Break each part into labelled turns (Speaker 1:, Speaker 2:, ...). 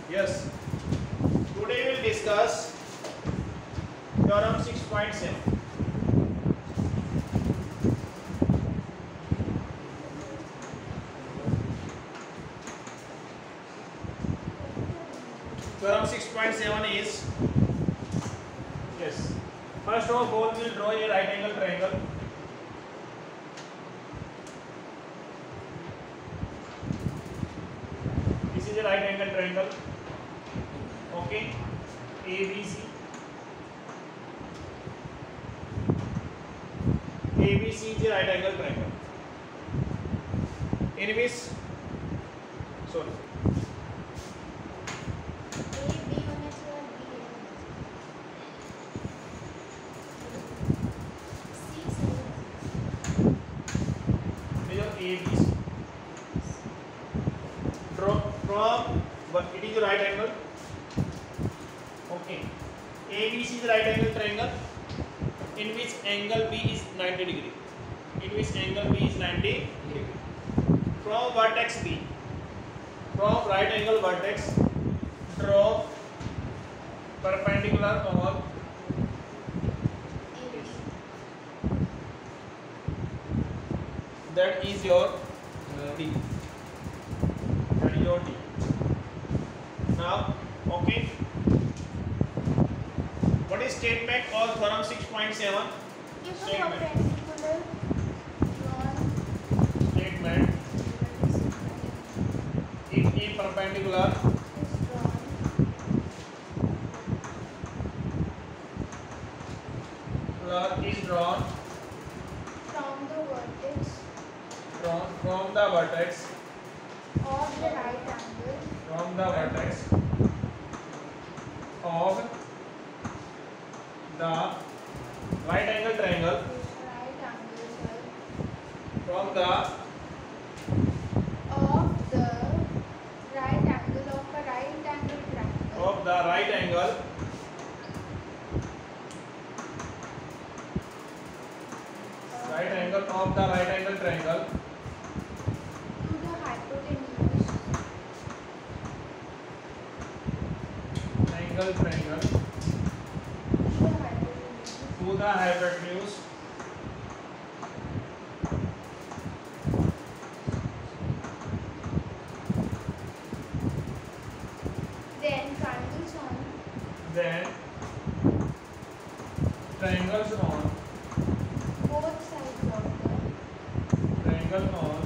Speaker 1: Yes. Today we will discuss theorem 6.7. Theorem 6.7 is, yes, first of all we will draw a right angle triangle. This is a right angle triangle. Okay, ABC. ABC is a right angle triangle. In which, sorry, ABC. From it is a right angle. Okay, ABC is a right angle triangle in which angle B is 90 degree. In which angle B is 90 degree. From vertex B, from right angle vertex, draw perpendicular on that is your D. That is your D. Now, okay. What is statement of theorem 6.7? Statement. If a perpendicular is drawn
Speaker 2: from the vertex of the right angle
Speaker 1: from the vertex of the right angle triangle from the
Speaker 2: right angle of a right angle triangle
Speaker 1: of the right angle of the right angle triangle
Speaker 2: to the hypotenuse
Speaker 1: angle triangle to the hypotenuse
Speaker 2: then
Speaker 1: triangles on
Speaker 2: both sides of the
Speaker 1: triangle on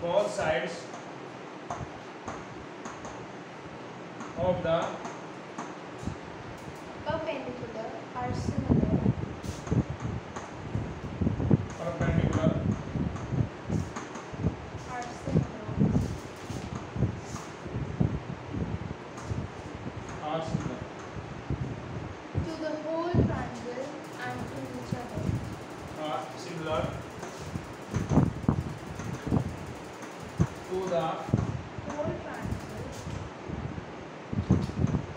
Speaker 1: both sides of the
Speaker 2: perpendicular are similar
Speaker 1: perpendicular are similar
Speaker 2: to the whole triangle and to each other.
Speaker 1: are similar to the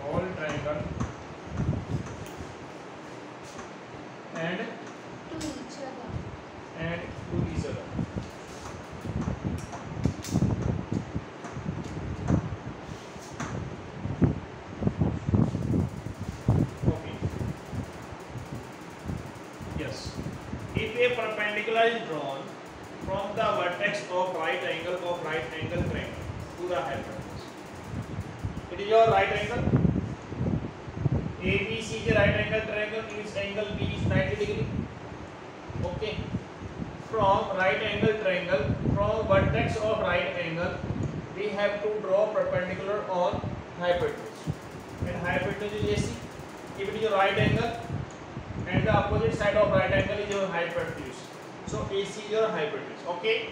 Speaker 1: whole triangle and
Speaker 2: to each other.
Speaker 1: to each other. Okay. Yes. If a perpendicular is drawn from the vertex of right angle triangle to the hypotenuse, it is your right angle. ABC is a right angle triangle in which angle B is 90 degree. Okay. From right angle triangle, from vertex of right angle, we have to draw perpendicular on hypotenuse. And hypotenuse is AC. If it is your right angle, and the opposite side of right angle is your hypotenuse. So AC is your hypotenuse. Okay.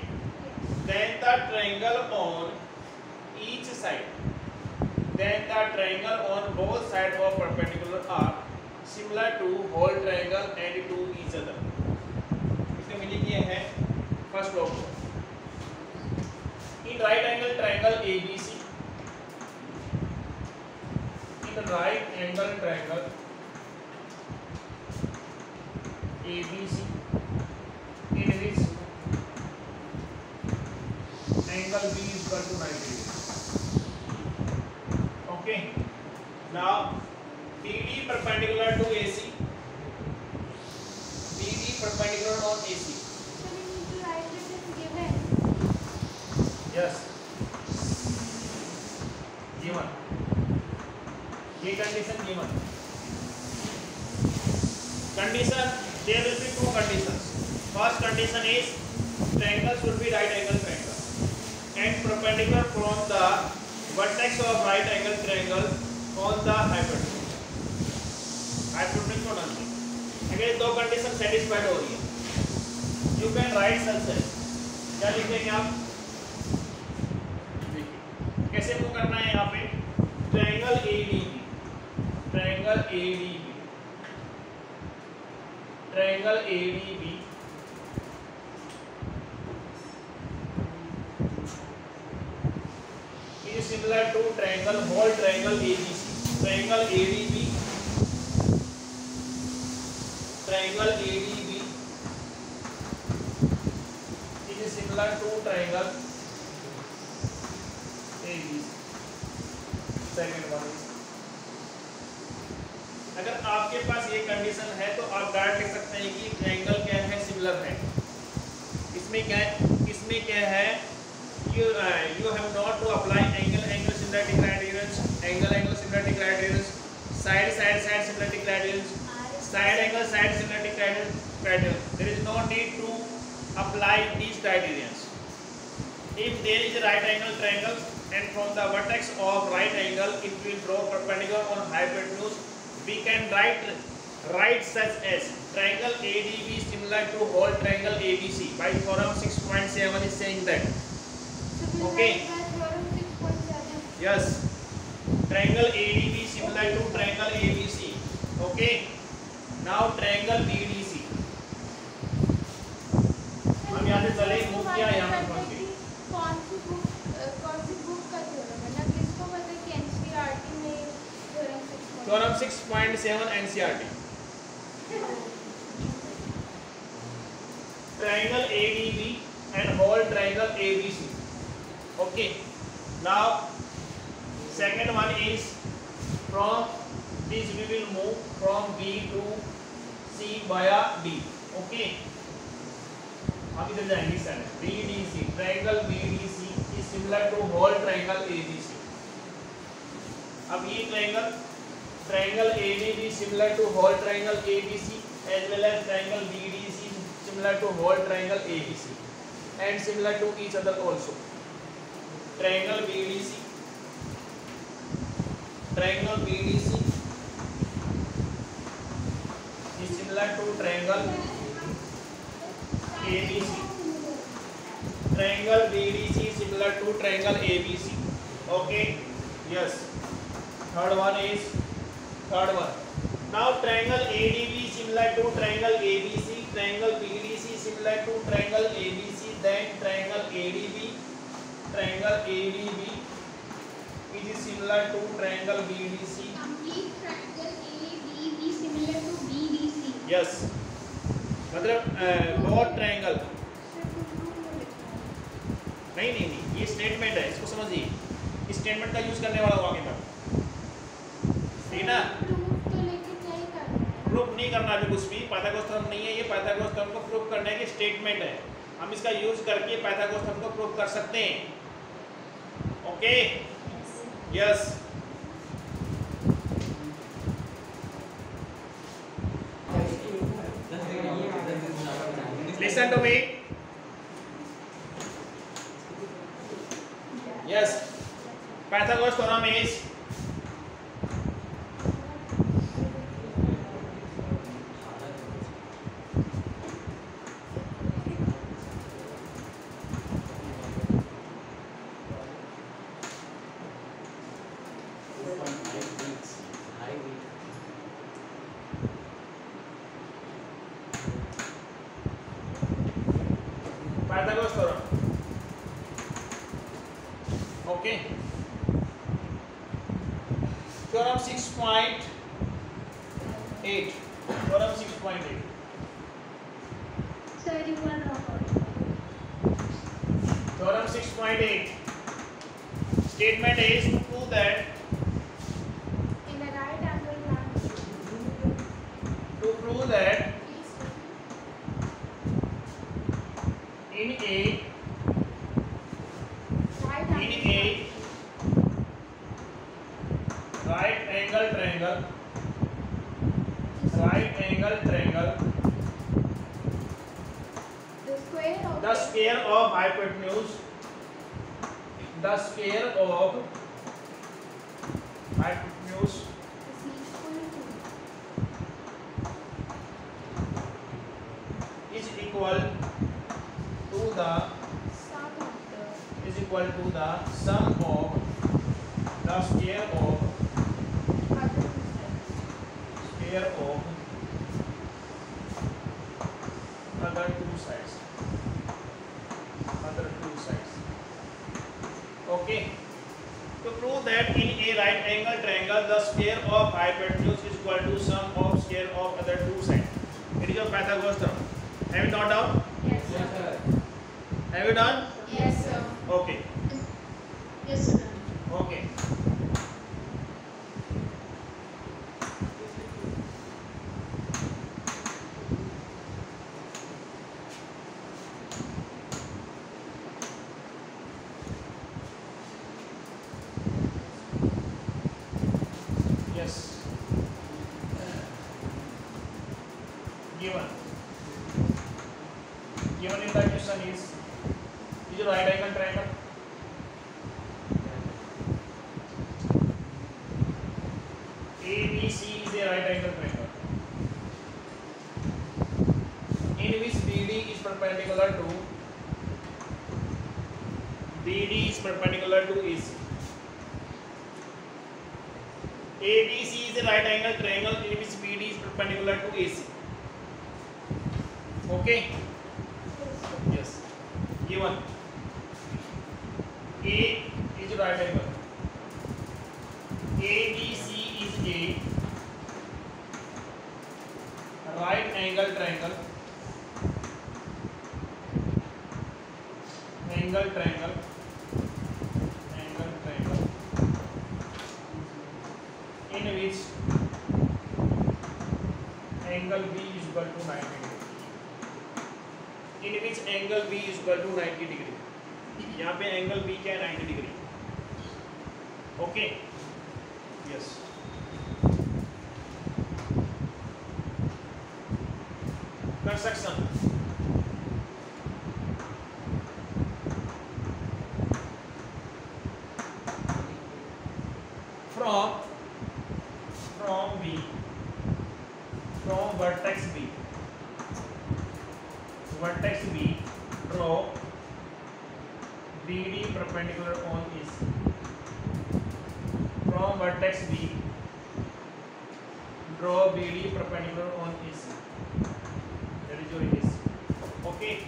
Speaker 1: Then the triangle on each side. Then the triangle on both sides of perpendicular are similar to whole triangle and to each other. इसका meaning ये है first of all in right angle triangle ABC, in right angle triangle ABC, in which angle B is equal to 90 degree. Okay. Now BD perpendicular to AC. BD perpendicular on AC.
Speaker 2: So we need to write it in given.
Speaker 1: Yes. Given. ये condition given. Condition, there will be two conditions. First condition is triangle should be right angle triangle and perpendicular from the vertex of right angle triangle on the hypotenuse. Hypotenuse को डालते हैं. अगर दो condition satisfied हो रही है, you can write such as, क्या लिखेंगे आप? कैसे मूव करना है यहाँ पे? Triangle ADB, triangle ADB, triangle ADB is similar to triangle whole triangle ABC. Triangle ADB, triangle ADB is similar to triangle ABC. Second one is, अगर आपके पास ये कंडीशन है तो आप डायरेक्ट लिख सकते हैं कि ट्रायंगल क्या है, सिमिलर है. इसमें क्या है, you have not to apply angle similarity criterion, angle similarity criterion, side similarity criterion, side similarity criterion. There is no need to apply these criterion. If there is a right angle triangle and from the vertex of right angle it will draw perpendicular on hypotenuse, we can write such as triangle ADB similar to whole triangle ABC. By theorem 6.7 is saying that. Okay. Yes. Triangle ADB similar to triangle ABC. Okay. Now triangle BDC. हम यहाँ से चले move किया यहाँ पर पहुँच गए.
Speaker 2: कौन सी बुक का थ्योरम है ना, किसको पता है कि एनसीईआरटी में
Speaker 1: theorem 6.7 NCERT. Triangle ADB and whole triangle ABC. Okay. Now second one is from this we will move from B to C via D. Okay. अब इधर जाएंगे sir. BDC, triangle BDC is similar to whole triangle ABC. अब ये triangle ADB similar to whole triangle ABC as well as triangle BDC similar to whole triangle ABC and similar to each other also. Triangle BDC is similar to triangle ABC. Triangle BDC is similar to triangle ABC. Okay. Yes. Third one. Now triangle ADB similar to triangle ABC. Triangle BDC similar to triangle ABC. Then triangle ADB it is similar to triangle BDC.
Speaker 2: Complete triangle ADB similar to BDC.
Speaker 1: Yes. मतलब बहुत triangle नहीं, ये statement है, इसको समझिए. इस statement का use करने वाला हुआ आगे तक, ठीक ना. प्रूफ नहीं करना अभी कुछ भी. पाइथागोरस थ्योरम नहीं है ये. पाइथागोरस थ्योरम को प्रूफ करने की स्टेटमेंट है. हम इसका यूज करके पाइथागोरस थ्योरम को प्रूफ कर सकते हैं. Okay. Yes. Listen to me. Yes. Pythagoras theorem is Pythagoras theorem. Okay. Theorem 6.8. Theorem 6.8.
Speaker 2: Sir, you are wrong.
Speaker 1: Theorem 6.8. Statement is to prove that
Speaker 2: In a right angle triangle.
Speaker 1: in a
Speaker 2: Right
Speaker 1: in
Speaker 2: angle
Speaker 1: a right angle triangle
Speaker 2: The square of
Speaker 1: the square of hypotenuse
Speaker 2: is
Speaker 1: is equal to the sum of the square of other two sides. Okay. To prove that in a right angle triangle the square of hypotenuse is equal to sum of square of other two sides. It is your Pythagoras theorem. Have you noted down?
Speaker 2: Yes, sir.
Speaker 1: Have you done?
Speaker 2: Yes, sir.
Speaker 1: Okay.
Speaker 2: Yes, sir.
Speaker 1: Okay. Yes. Given in the question is a right angle triangle. ABC is a right angle triangle in which BD is perpendicular to AC. ABC is a right angle triangle in which BD is perpendicular to AC. Okay. Yes. Given A is right angle. ABC is a right angle triangle. In which angle B is equal to 90 degree. यहाँ पे angle B क्या है 90 degree. Okay. Yes. Construction. From vertex B, draw BD perpendicular on AC. From vertex B, draw BD perpendicular on AC. That is your AC. Okay.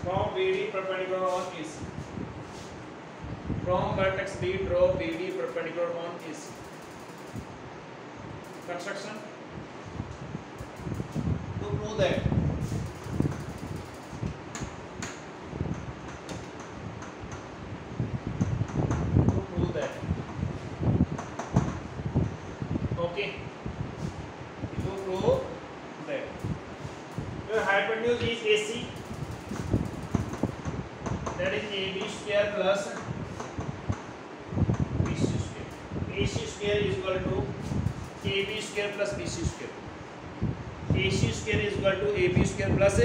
Speaker 1: From BD perpendicular on AC. From vertex B, draw BD perpendicular on AC. Construction. To prove that okay. To prove that your hypotenuse is AC. That is AB square plus BC square. AC square is equal to AB square plus BC square. AC square is equal to AB square plus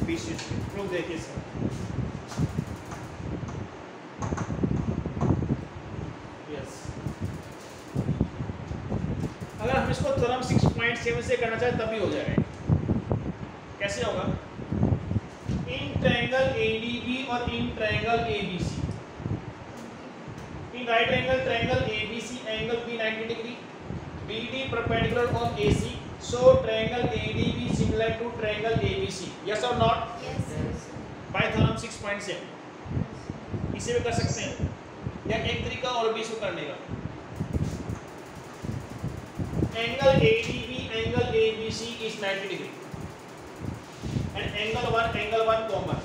Speaker 1: BC square. Proof देखिए sir. Yes. अगर हम इसको theorem 6.7 से करना चाहे तब भी हो जाएगा. कैसे होगा? इन ट्रायंगल ADB और इन triangle ABC. In right angle triangle ABC, angle B 90 degree, BD perpendicular on AC, so triangle ADB similar to triangle ABC. Yes or not?
Speaker 2: Yes, sir.
Speaker 1: By theorem 6.7. इसे भी कर सकते हैं, या एक तरीका और भी इसको करने का, angle ADB angle ABC is 90 degree and angle 1 common.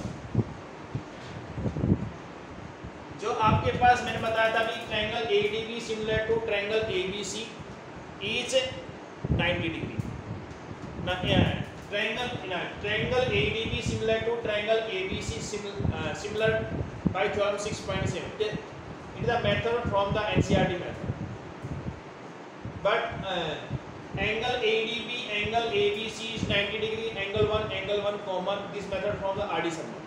Speaker 1: जो आपके पास मैंने बताया था कि triangle ADB similar to triangle ABC is 90 degree ना, triangle ADB similar to triangle ABC similar by theorem 6.7. It is a method from the NCERT method. But angle ADB, angle ABC is 90 degree, angle 1 common. This method from the RD Sharma.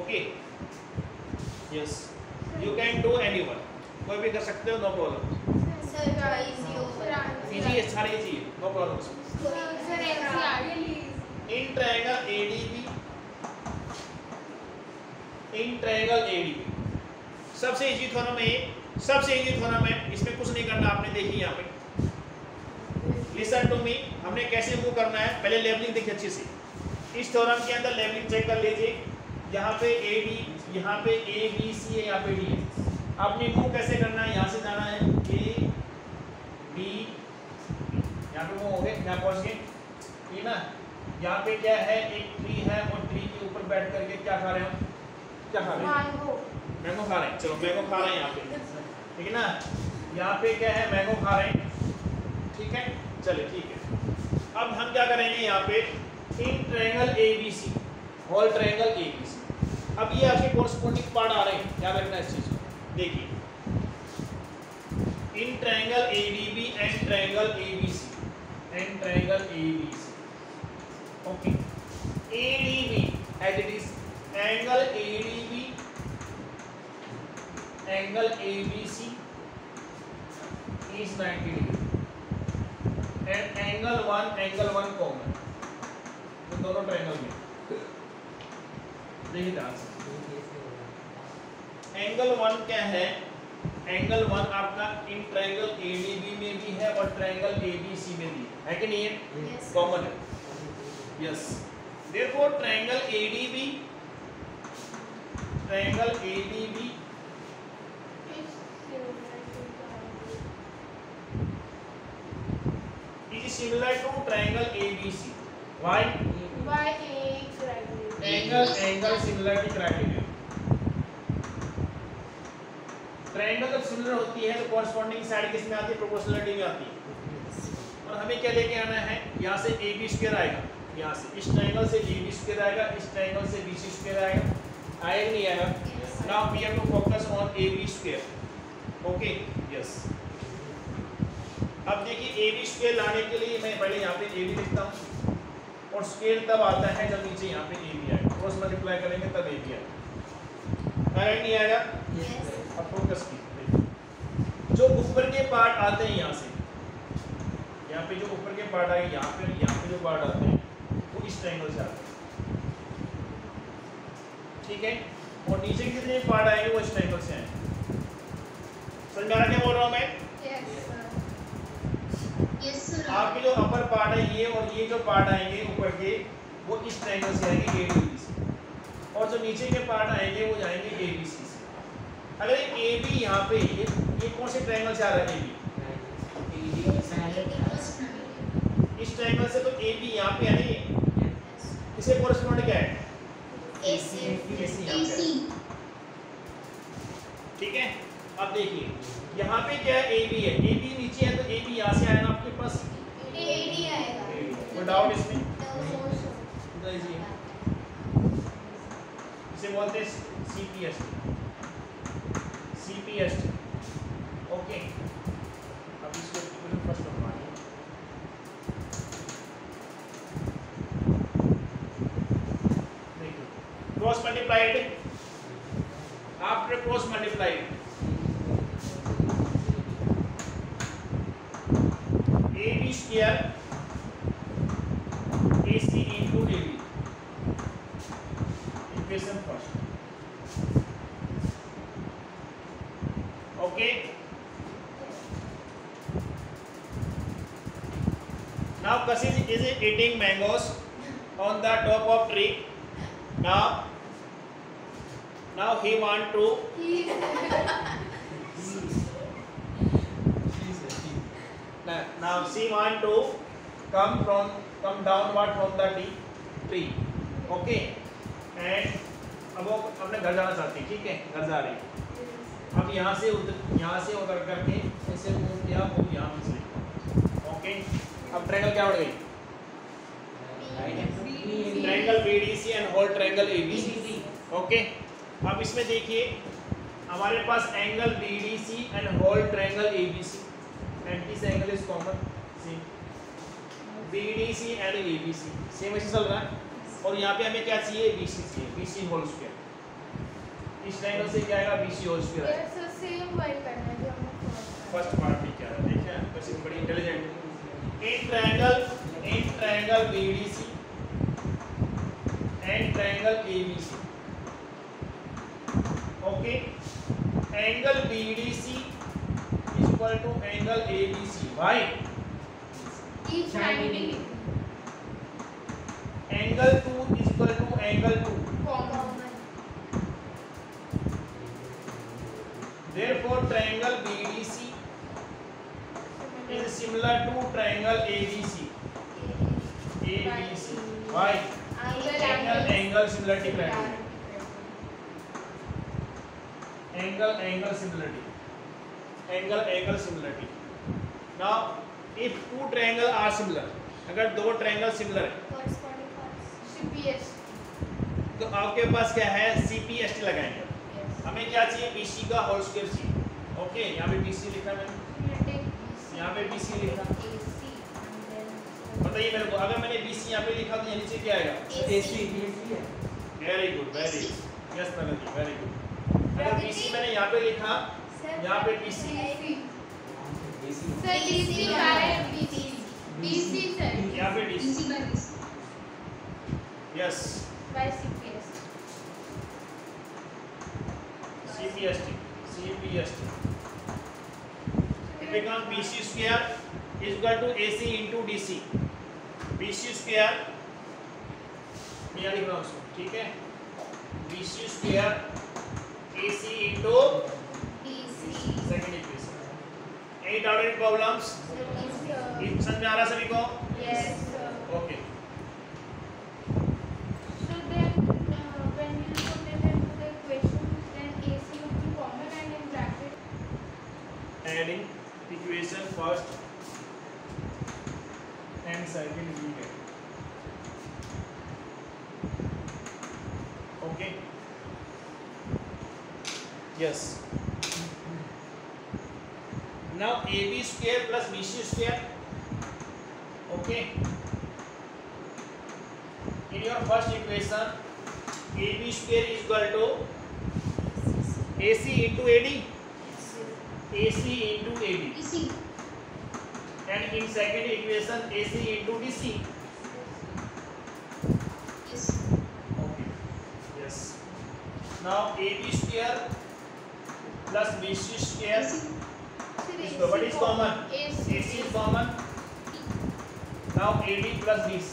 Speaker 1: Okay. Yes. You can do anyone. कोई भी कर सकते हो, no problem.
Speaker 2: Sir
Speaker 1: Easy है, सारी easy है, no problem.
Speaker 2: Sir
Speaker 1: In triangle ADB. In triangle ADB सबसे easy theorem है, सबसे इजी थ्योरम है, इसमें कुछ नहीं करना आपने, देखिए यहाँ पे लिसन टू मी, हमने कैसे मूव करना है, पहले लेवलिंग देखिए अच्छे से। इस थ्योरम के अंदर लेवलिंग चेक कर लीजिए, यहाँ पे AD, यहाँ पे ABC है, यहाँ पे D है। आपने मूव कैसे करना है, यहाँ से जाना है A B, यहाँ पे मूव हो गए, यहाँ पहुँच गए, ठीक ना। यहाँ पे क्या है, एक ट्री है और ट्री के ऊपर बैठ करके क्या खा रहे हो, क्या खा रहे हैं, मैंगो खा रहे हैं, चलो मैंगो खा रहे हैं यहाँ पे, ठीक है ना। यहाँ पे क्या है, मैंगो खा रहे हैं, ठीक है, चलिए ठीक है। अब हम क्या करेंगे यहाँ पे, in triangle ABC, whole triangle ABC, अब ये आपके कोरस्पोंडिंग पार्ट आ रहे हैं, याद रखना इस चीज को। देखिए इन triangle ADB and triangle ABC, and triangle ABC, okay, ADB as it is angle ADB angle ABC is 90 degree and angle 1 common, इन दोनों ट्रायंगल में देखिए ध्यान से। एंगल 1 क्या है, एंगल 1 आपका इन ट्रायंगल ADB में भी है और ट्रायंगल ABC में भी है कि नहीं है, कॉमन है, yes. Therefore triangle ADB is similar to triangle ABC. Why? Angle similarity criteria. Triangle जब सिमिलर होती है तो कॉरस्पॉन्डिंग साइड किस में आती है, प्रोपोर्शनलिटी में आती है। और हमें क्या लेके आना है, यहाँ से AB स्क्वायर आएगा, यहाँ से इस ट्रायंगल से AB स्क्वायर आएगा, इस ट्रायंगल से BC स्क्वायर आएगा, आएगा नहीं आएगा। Now we have to focus on AB square, okay, yes. अब देखिए AB स्क्वायर लाने के लिए मैं पहले यहाँ पे AB लिखता हूँ और स्क्वायर तब आता है जब नीचे यहाँ पे AB आएगा, क्रॉस मल्टीप्लाई करेंगे तब AB आएगा, आएगा नहीं आएगा, अब फोकस कीजिए। जो ऊपर के पार्ट आते हैं यहाँ से, यहाँ पे जो ऊपर के पार्ट आएंगे, यहाँ पे जो पार्ट आते हैं वो इस ट्रायंगल से आते हैं, ठीक है, और नीचे के जितने पार्ट आएंगे वो इस ट्रायंगल से आएंगे। समझ में आ रहा क्या बोल रहा हूँ मैं? आपके जो अपर पार्ट है ये और ये जो पार्ट आएंगे ऊपर के वो इस ट्रायंगल से आएंगे ADB से, और जो नीचे के पार्ट आएंगे वो जाएंगे ABC से। अगर AB यहाँ पे ये कौन से ट्रायंगल से आ रहा है, AB इस ट्रायंगल से, तो AB यहाँ पे आने इसे कोरस्पॉन्ड क्या है, AC, ठीक है। अब देखिए यहाँ पे क्या है, AB है, AB नीचे है तो AB यहाँ से आएगा आपके पास,
Speaker 2: AD आएगा,
Speaker 1: कोई डाउट इसमें? इसे बोलते हैं CPST, ओके। अब इसको फर्स्ट बनवाइए, देखिए cross multiplied, after cross multiplied AB square AC into AB, equation first, okay. Now Kassis is eating mangoes on the top of tree. Now Now he want to now she want to come downward from the tree. Okay. And अब वो अपने घर जाना चाहती है, ठीक है, घर जा रही है। अब यहाँ से उतर करके ऐसे मूव किया, वो यहाँ फिसली। ओके, अब ट्रायंगल क्या बढ़ गई? Triangle BDC and whole triangle ABC। Okay, अब इसमें देखिए हमारे पास angle BDC and whole triangle ABC, and this angle is common, same BDC and ABC same ऐसे चल रहा है। और यहाँ पे हमें क्या चाहिए? BC चाहिए, BC होल स्क्वायर। इस ट्रायंगल से क्या आएगा? BC whole square.
Speaker 2: Yes same वही करना है जो हमने
Speaker 1: फर्स्ट पार्ट में क्या है, देखिए वैसे बड़ी intelligent. In triangle BDC and triangle ABC। Okay, angle BDC is equal to angle ABC। Why?
Speaker 2: Each 90 degree
Speaker 1: angle 2 is equal to angle 2
Speaker 2: common.
Speaker 1: Therefore, triangle BDC is similar to triangle ABC. ABC. Why? Angle similarity criteria. Angle similarity. Angle similarity. Now, if two triangles are similar, अगर दो triangle similar है
Speaker 2: CPS
Speaker 1: तो आपके पास क्या है? CPST लगाएंगे। हमें क्या चाहिए? BC का होल स्क्वायर चाहिए। ओके, यहाँ पे BC लिखा मैंने, यहाँ पे BC लिखा। बताइए मेरे को, अगर मैंने BC यहाँ पे लिखा तो यहाँ नीचे क्या आएगा? AC। Very good, very good, yes Pragati, very good. अगर BC मैंने यहाँ पे लिखा, यहाँ पे BC,
Speaker 2: sir DC by BC sir,
Speaker 1: यहाँ पे DC, yes
Speaker 2: by CPS
Speaker 1: CPST it becomes BC square is equal to AC into DC। BC square मैं यहाँ लिख रहा हूँ उसको, ठीक है, BC square AC into
Speaker 2: DC।
Speaker 1: Second equation. Any doubt, any problems? समझ में आ रहा सभी को?
Speaker 2: Yes sir।
Speaker 1: Okay.
Speaker 2: So then when you put it into the equation, then AC would be common and in bracket.
Speaker 1: Adding equation first and second we get. Okay. Yes. Now AB square plus BC square. Okay. In your first equation, AB square is equal to AC into AD. AC into AD. And in second equation, AC into DC. Okay. Yes. Now AB square plus BC square. What is common? AC is common. Now AD plus DC.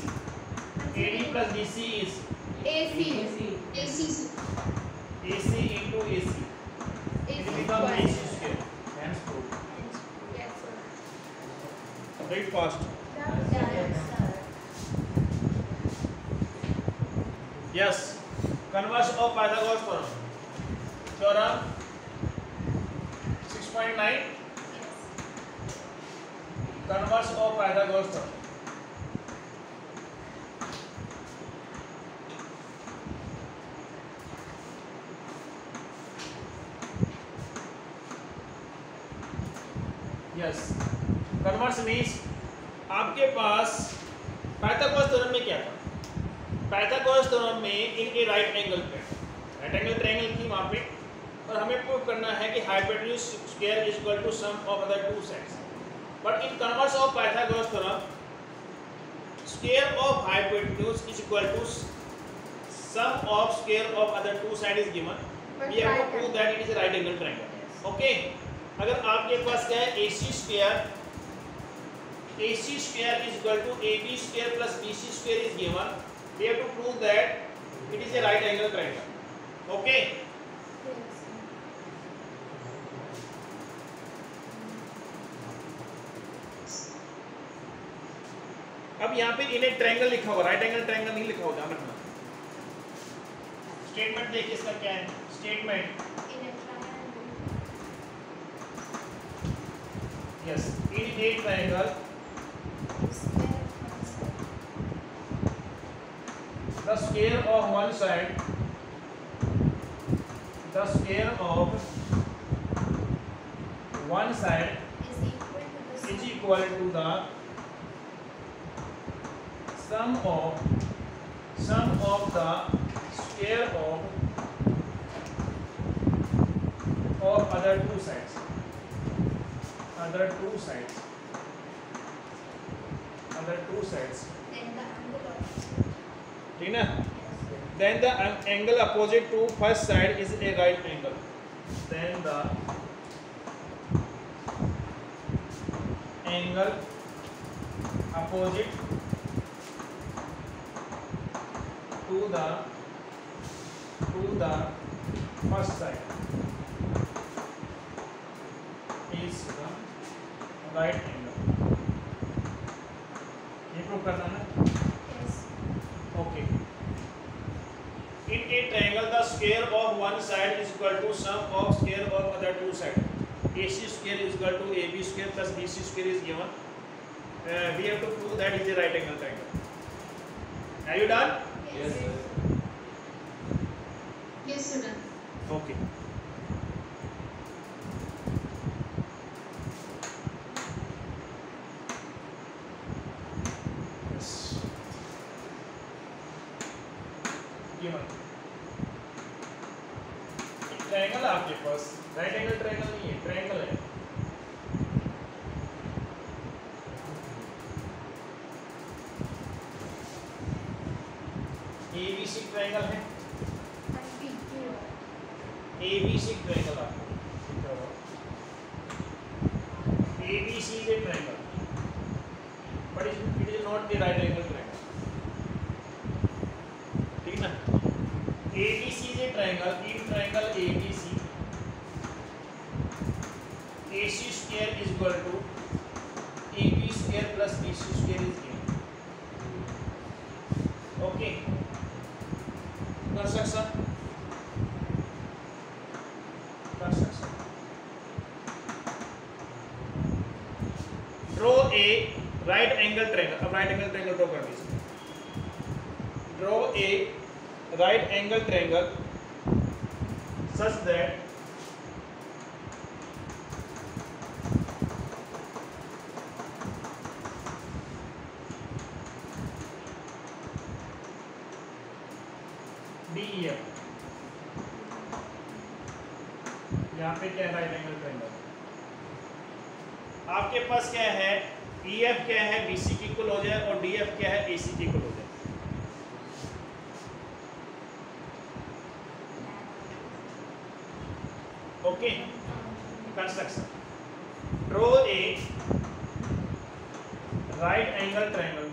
Speaker 1: AD plus DC is
Speaker 2: AC
Speaker 1: into AC. It becomes AC square. Hence proved.
Speaker 2: Yes sir।
Speaker 1: Very fast. Yes. Converse of Pythagoras theorem. Theorem 6.9. Converse of Pythagoras theorem. Yes. Converse means आपके पास Pythagoras theorem में क्या था? Pythagoras theorem में in a right angle पे right angle triangle थी वहाँ पे, और हमें प्रूव करना है कि hypotenuse square is equal to sum of other two sides. But in converse of Pythagoras theorem, square of hypotenuse is equal to sum of square of other two side is given. We have to prove that it is a right angle triangle. Okay, अगर आपके पास क्या है? AC square is equal to AB square plus BC square is given. We have to prove that it is a right angle triangle. Okay. अब यहाँ पे इन एक triangle लिखा हुआ, राइट एंगल ट्रायंगल नहीं लिखा हुआ, ध्यान रखना। स्टेटमेंट देखिए इसका क्या है। Statement yes, in A triangle the square of one side, the square of one side is equal to the sum of the square of other two sides, other two sides. ठीक ना? Then the angle opposite to first side is a right angle. Then the angle opposite to the first side is the right angle. ये prove करना है। Okay. In a triangle, the square of one side is equal to sum of square of other two sides. AC square is equal to AB square plus BC square is given. We have to prove that is a right angle triangle. Are you done?
Speaker 2: Yes.
Speaker 3: Yes, sir.
Speaker 1: Okay. Yes. Given. Triangle आपके पास right angle triangle नहीं है, triangle है। ABC triangle है, ABC triangle आपको ABC is a triangle, but it is not the right angle triangle. ठीक ना? ABC is a triangle. In triangle ABC, AC square is equal to AB square plus BC square is given. Okay. Construction. Draw a right angle triangle. अब right angle triangle draw कर दीजिए. Draw a right angle triangle such that DEF, यहाँ पे क्या है right angle triangle, आपके पास क्या है EF क्या है BC की इक्वल हो जाए और DF क्या है AC की इक्वल हो जाए। Okay, construction. Draw a right angle triangle